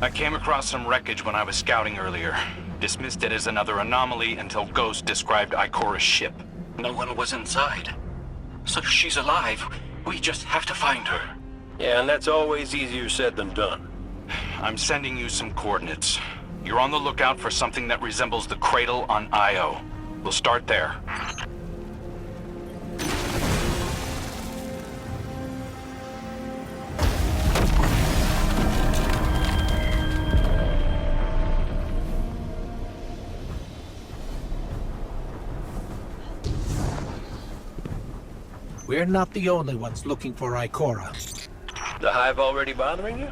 I came across some wreckage when I was scouting earlier. Dismissed it as another anomaly until Ghost described Ikora's ship. No one was inside. So she's alive. We just have to find her. Yeah, and that's always easier said than done. I'm sending you some coordinates. You're on the lookout for something that resembles the cradle on Io. We'll start there. We're not the only ones looking for Ikora. The Hive already bothering you?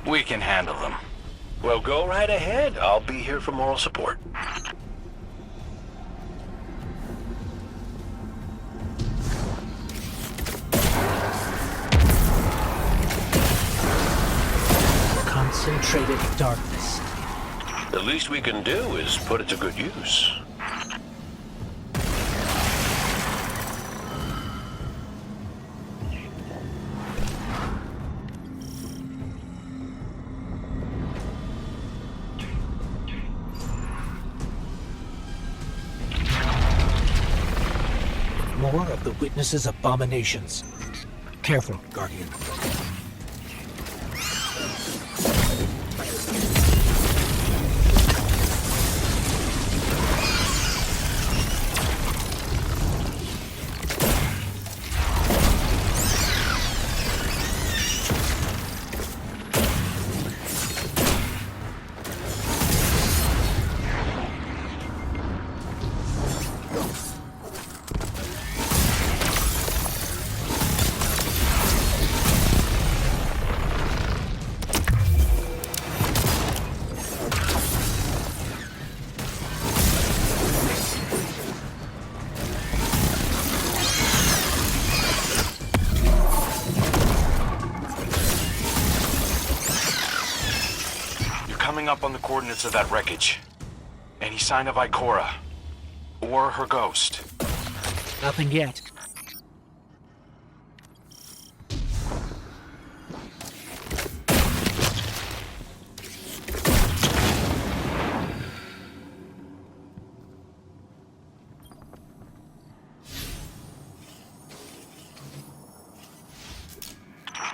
We can handle them. Well, go right ahead. I'll be here for moral support. Concentrated darkness. The least we can do is put it to good use. More of the witness's abominations. Careful, Guardian. Coming up on the coordinates of that wreckage. Any sign of Ikora? Or her ghost? Nothing yet.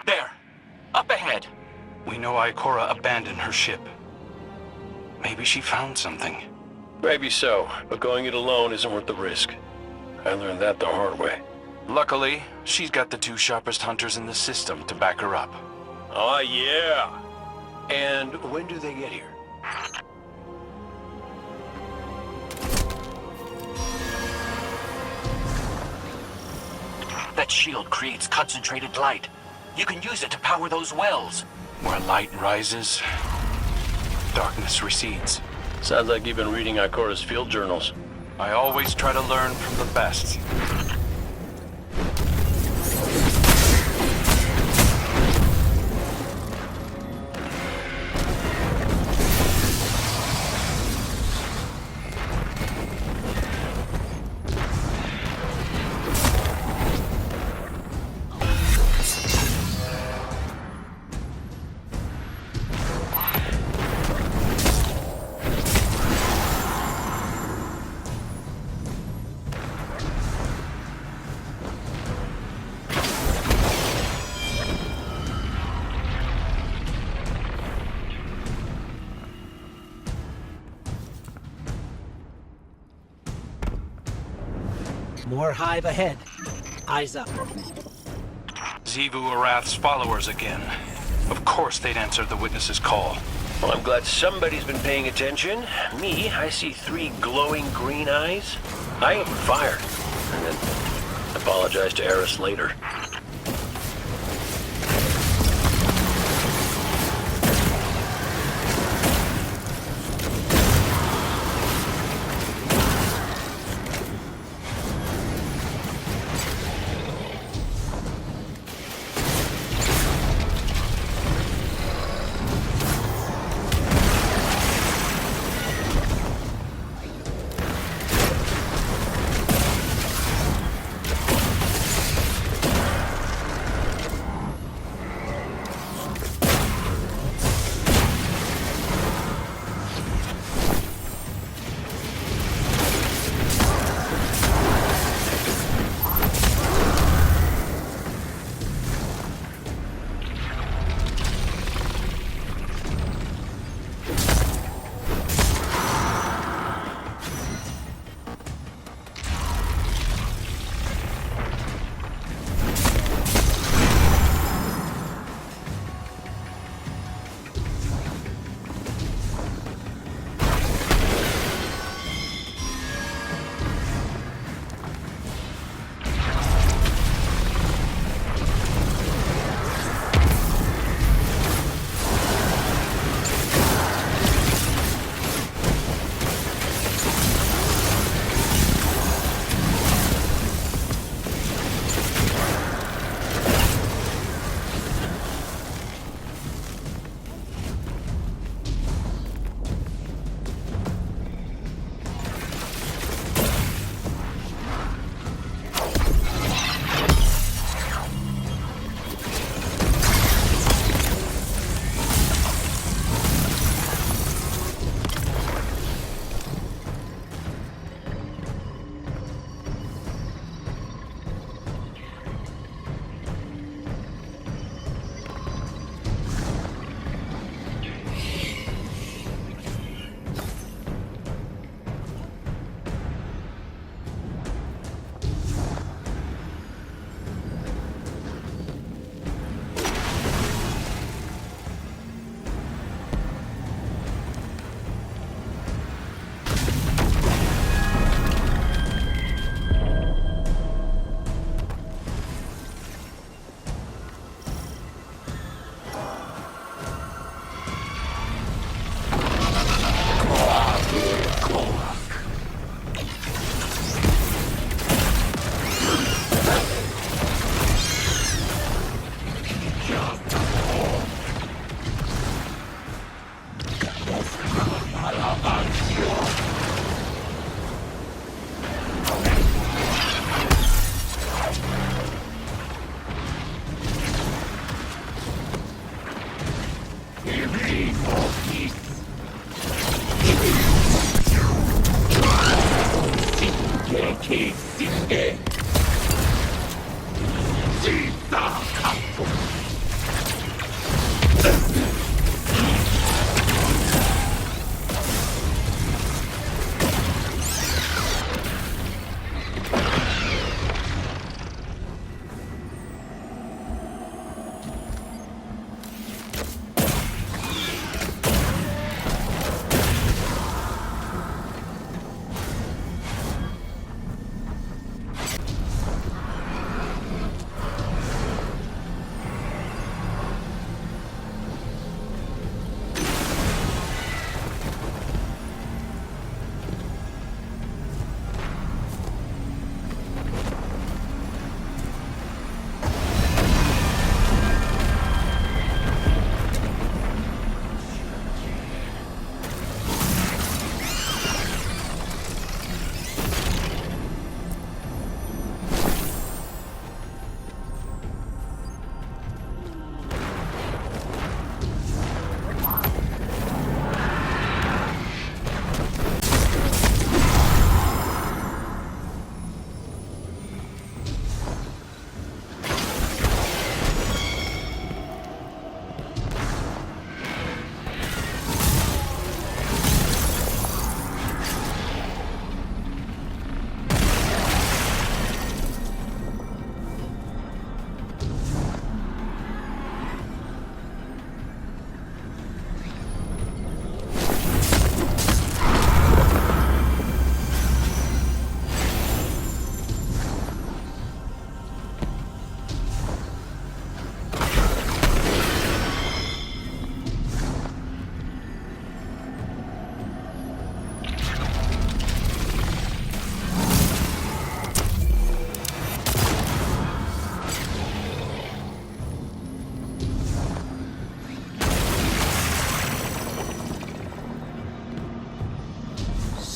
There! Up ahead! We know Ikora abandoned her ship. Maybe she found something. Maybe so, but going it alone isn't worth the risk. I learned that the hard way. Luckily, she's got the two sharpest hunters in the system to back her up. Oh, yeah! And when do they get here? That shield creates concentrated light. You can use it to power those wells. Where light rises, darkness recedes. Sounds like you've been reading Ikora's field journals. I always try to learn from the best. More Hive ahead. Eyes up. Xivu Arath's followers again. Of course they'd answered the witness's call. Well, I'm glad somebody's been paying attention. Me, I see 3 glowing green eyes. I opened fire, and then apologized to Eris later.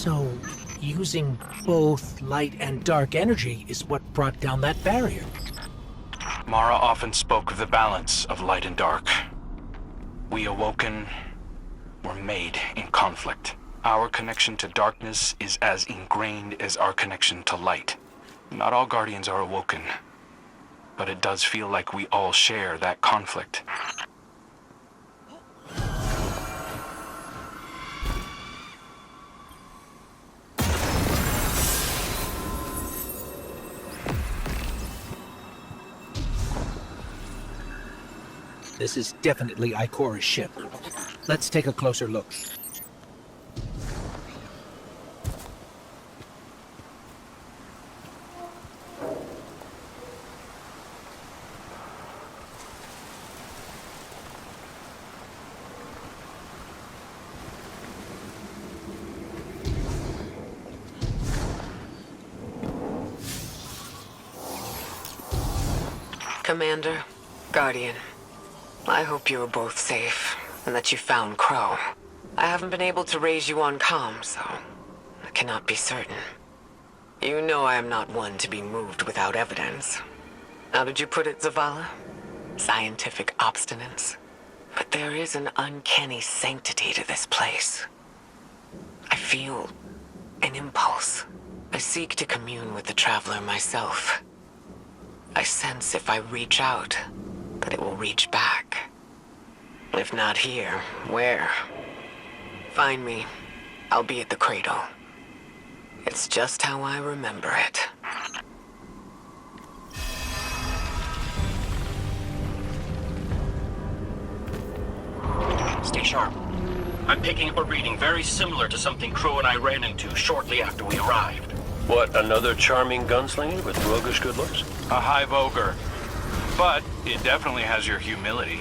So, using both light and dark energy is what brought down that barrier. Mara often spoke of the balance of light and dark. We awoken were made in conflict. Our connection to darkness is as ingrained as our connection to light. Not all Guardians are awoken, but it does feel like we all share that conflict. This is definitely Ikora's ship. Let's take a closer look. Commander, Guardian, I hope you are both safe, and that you found Crow. I haven't been able to raise you on comm, so I cannot be certain. You know I am not one to be moved without evidence. How did you put it, Zavala? Scientific obstinance. But there is an uncanny sanctity to this place. I feel an impulse. I seek to commune with the Traveler myself. I sense if I reach out, that it will reach back. If not here, where? Find me. I'll be at the cradle. It's just how I remember it. Stay sharp. I'm picking up a reading very similar to something Crow and I ran into shortly after we arrived. What, another charming gunslinger with roguish good looks? A hive ogre. But it definitely has your humility.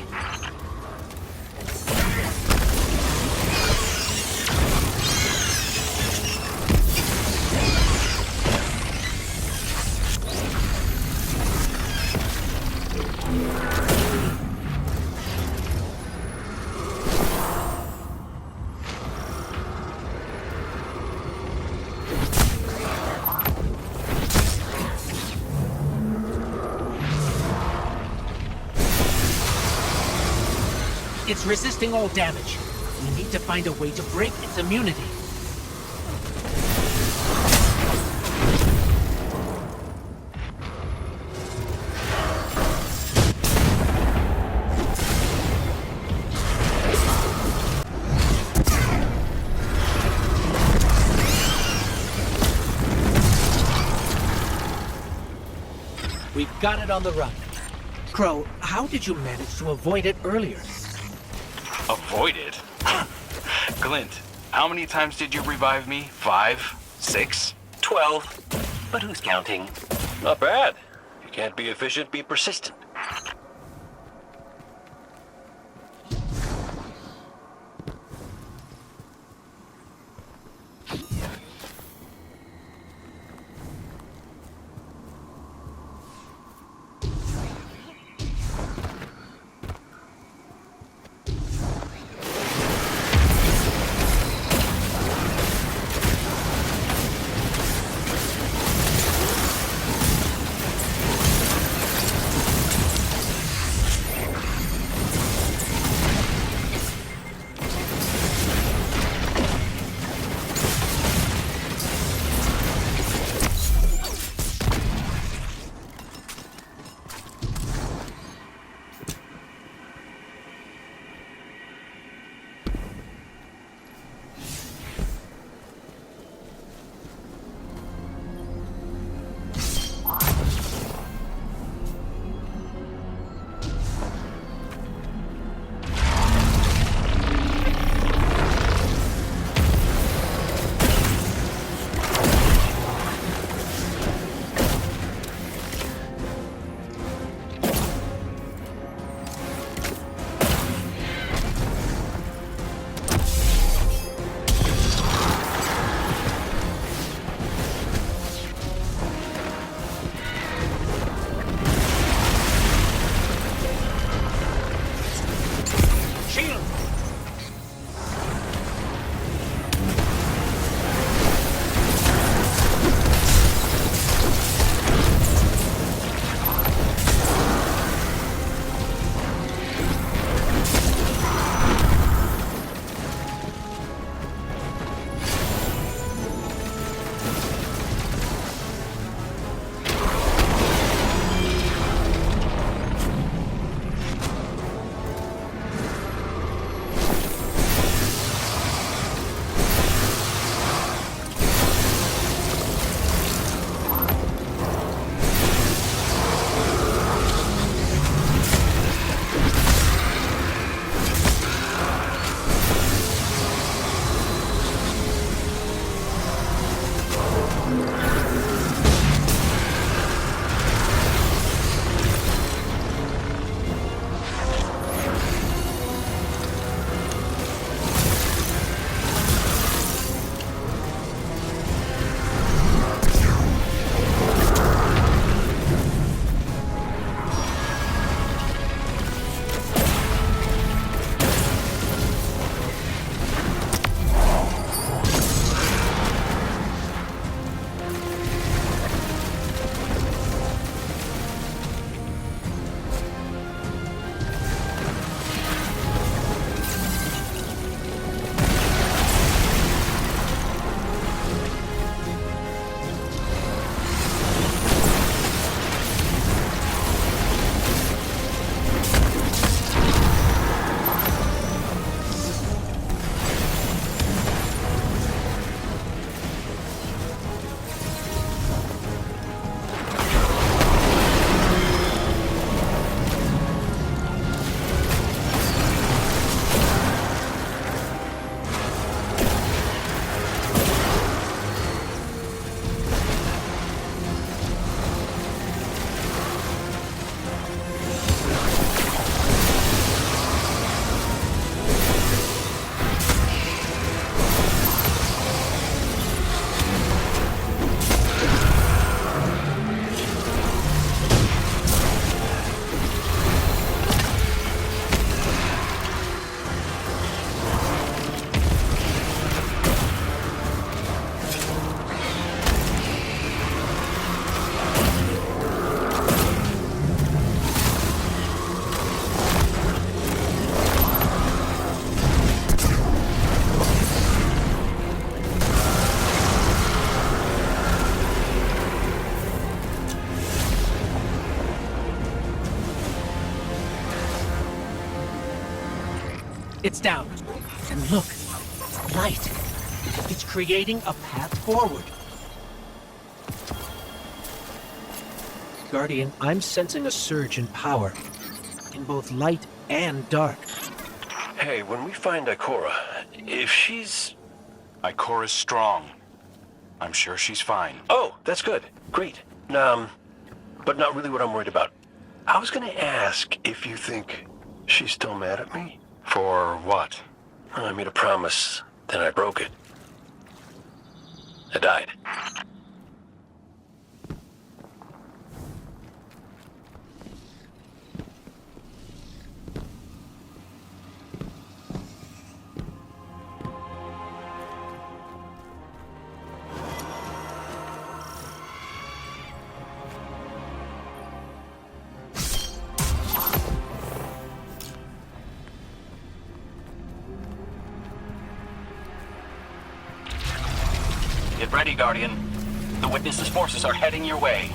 It's resisting all damage. We need to find a way to break its immunity. We've got it on the run. Crow, how did you manage to avoid it earlier? Avoid it? Glint, how many times did you revive me? 5? 6? 12. But who's counting? Not bad. If you can't be efficient, be persistent. It's down. And look, light. It's creating a path forward. Guardian, I'm sensing a surge in power. In both light and dark. Hey, when we find Ikora, if she's... Ikora's strong. I'm sure she's fine. Oh, that's good. Great. But not really what I'm worried about. I was gonna ask if you think she's still mad at me? For what? I made a promise, then I broke it. I died. Get ready, Guardian. The Witness's forces are heading your way.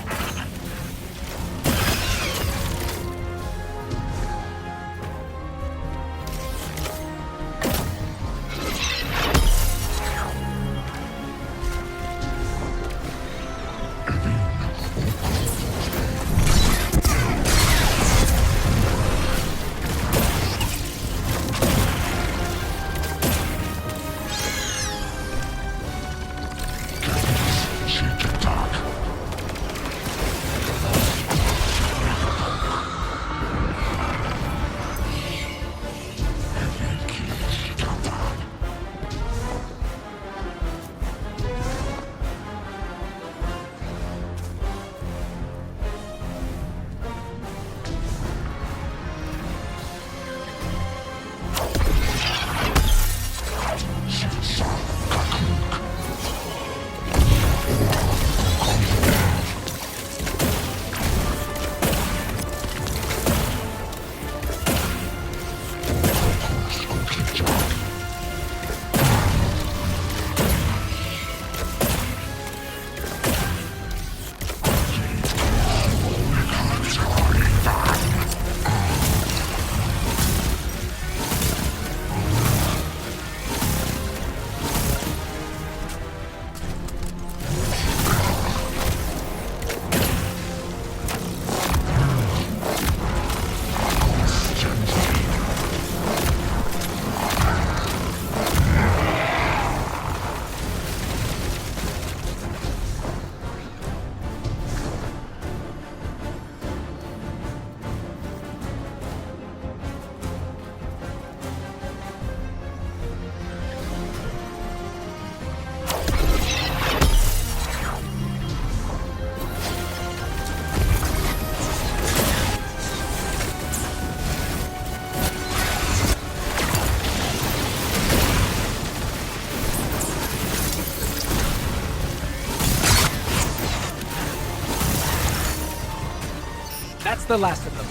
That's the last of them.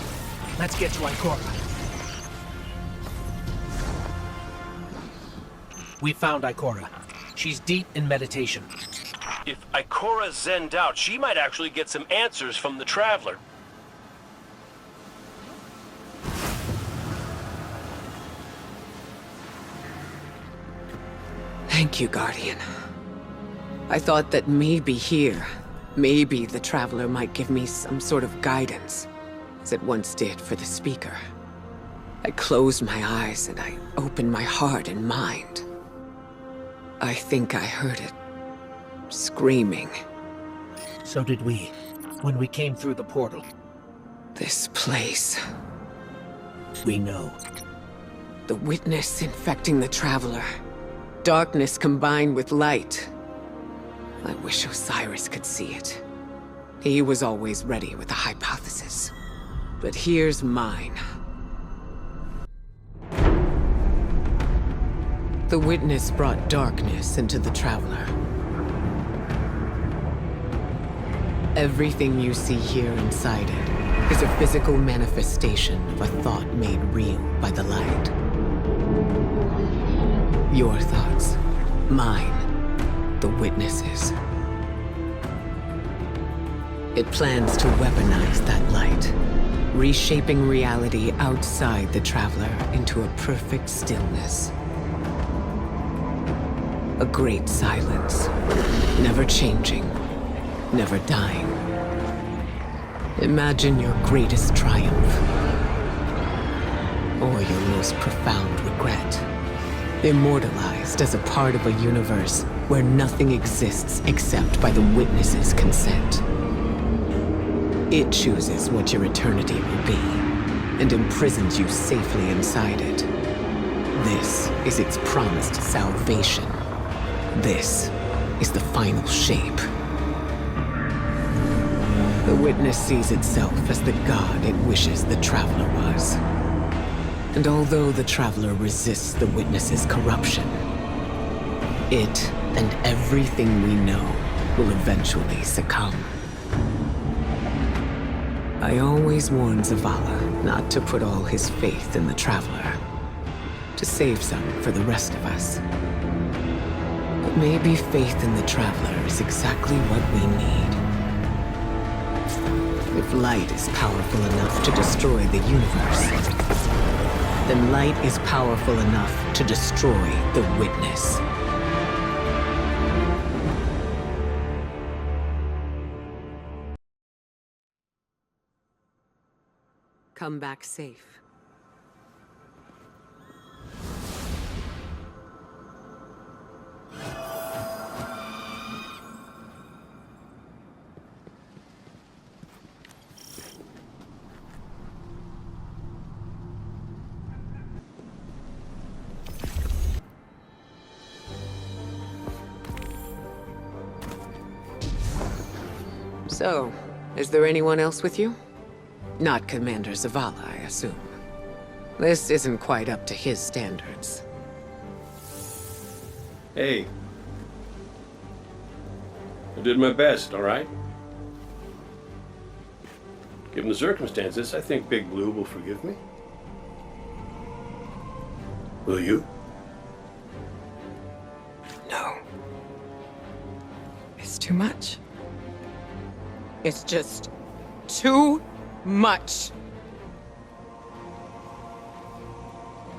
Let's get to Ikora. We found Ikora. She's deep in meditation. If Ikora zenned out, she might actually get some answers from the Traveler. Thank you, Guardian. I thought that maybe here, maybe the Traveler might give me some sort of guidance, as it once did for the Speaker. I closed my eyes and I opened my heart and mind. I think I heard it screaming. So did we, when we came through the portal. This place. We know. The Witness infecting the Traveler. Darkness combined with light. I wish Osiris could see it. He was always ready with a hypothesis. But here's mine. The Witness brought darkness into the Traveler. Everything you see here inside it is a physical manifestation of a thought made real by the light. Your thoughts, mine, the Witness's. It plans to weaponize that light, reshaping reality outside the Traveler into a perfect stillness. A great silence, never changing, never dying. Imagine your greatest triumph. Or your most profound regret. Immortalized as a part of a universe where nothing exists except by the witness's consent. It chooses what your eternity will be, and imprisons you safely inside it. This is its promised salvation. This is the final shape. The witness sees itself as the god it wishes the Traveler was. And although the Traveler resists the witness's corruption, it and everything we know will eventually succumb. I always warn Zavala not to put all his faith in the Traveler, to save some for the rest of us. But maybe faith in the Traveler is exactly what we need. If light is powerful enough to destroy the universe, then light is powerful enough to destroy the witness. Come back safe. So, is there anyone else with you? Not Commander Zavala, I assume. This isn't quite up to his standards. Hey. I did my best, all right? Given the circumstances, I think Big Blue will forgive me. Will you? No. It's too much. It's just too much.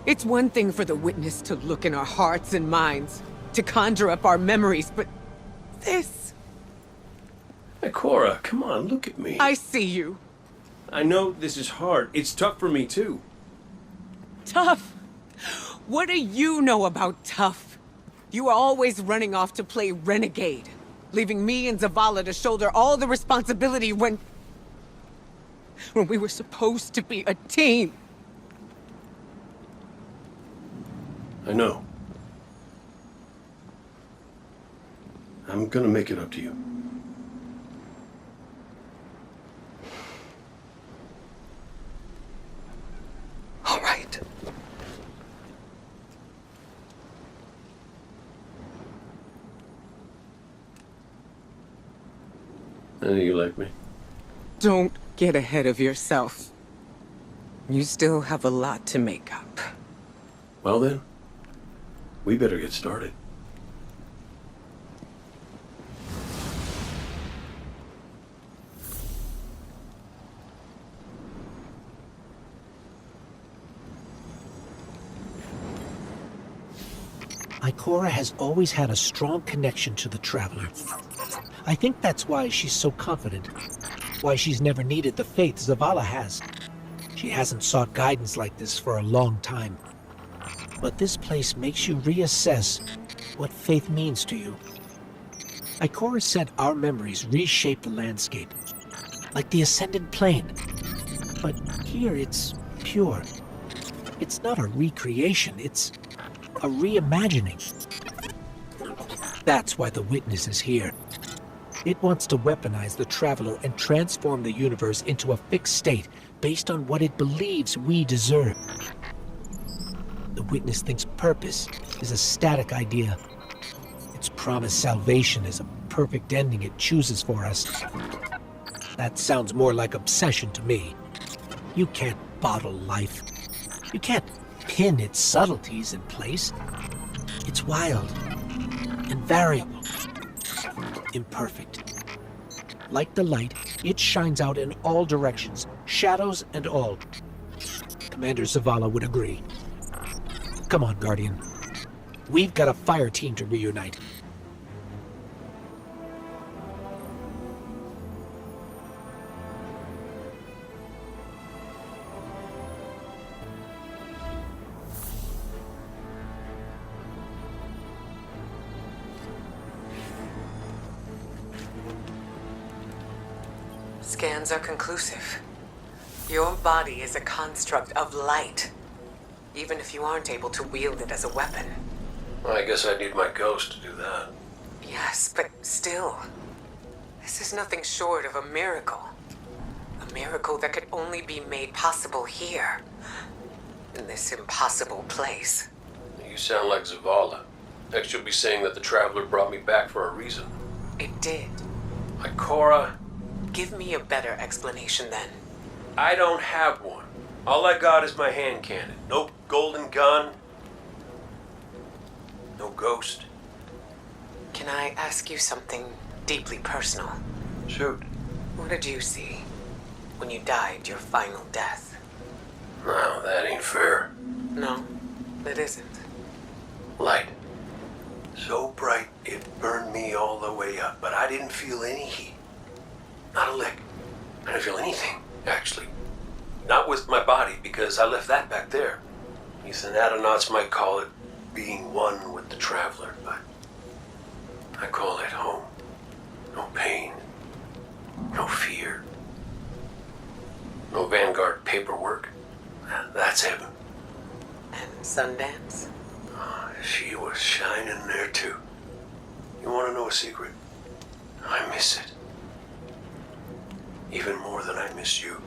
It's one thing for the witness to look in our hearts and minds, to conjure up our memories, but this... Ikora, come on, look at me. I see you. I know this is hard. It's tough for me, too. Tough? What do you know about tough? You are always running off to play renegade, leaving me and Zavala to shoulder all the responsibility when we were supposed to be a team. I know. I'm gonna make it up to you. All right. I know you like me. Don't get ahead of yourself. You still have a lot to make up. Well then, we better get started. Ikora has always had a strong connection to the Traveler. I think that's why she's so confident. Why she's never needed the faith Zavala has. She hasn't sought guidance like this for a long time. But this place makes you reassess what faith means to you. Ikora said our memories reshape the landscape, like the ascended plane. But here it's pure. It's not a recreation, it's a reimagining. That's why the witness is here. It wants to weaponize the Traveler and transform the universe into a fixed state based on what it believes we deserve. The witness thinks purpose is a static idea. Its promised salvation is a perfect ending it chooses for us. That sounds more like obsession to me. You can't bottle life. You can't pin its subtleties in place. It's wild and variable, imperfect. Like the light, it shines out in all directions, shadows and all. Commander Zavala would agree. Come on, Guardian. We've got a fire team to reunite. Scans are conclusive. Your body is a construct of light, even if you aren't able to wield it as a weapon. Well, I guess I need my ghost to do that. Yes, but still, this is nothing short of a miracle. A miracle that could only be made possible here, in this impossible place. You sound like Zavala. Next you'll be saying that the Traveler brought me back for a reason. It did. Ikora, Give me a better explanation then. I don't have one. All I got is my hand cannon. No golden gun. No ghost. Can I ask you something deeply personal? Shoot. What did you see when you died your final death? No, that ain't fair. No, it isn't. Light. So bright it burned me all the way up, but I didn't feel any heat. Not a lick. I didn't feel anything, actually. Not with my body, because I left that back there. You Thanatonauts might call it being one with the Traveler, but I call it home. No pain. No fear. No Vanguard paperwork. That's heaven. And Sundance? She was shining there too. You want to know a secret? I miss it. Even more than I miss you.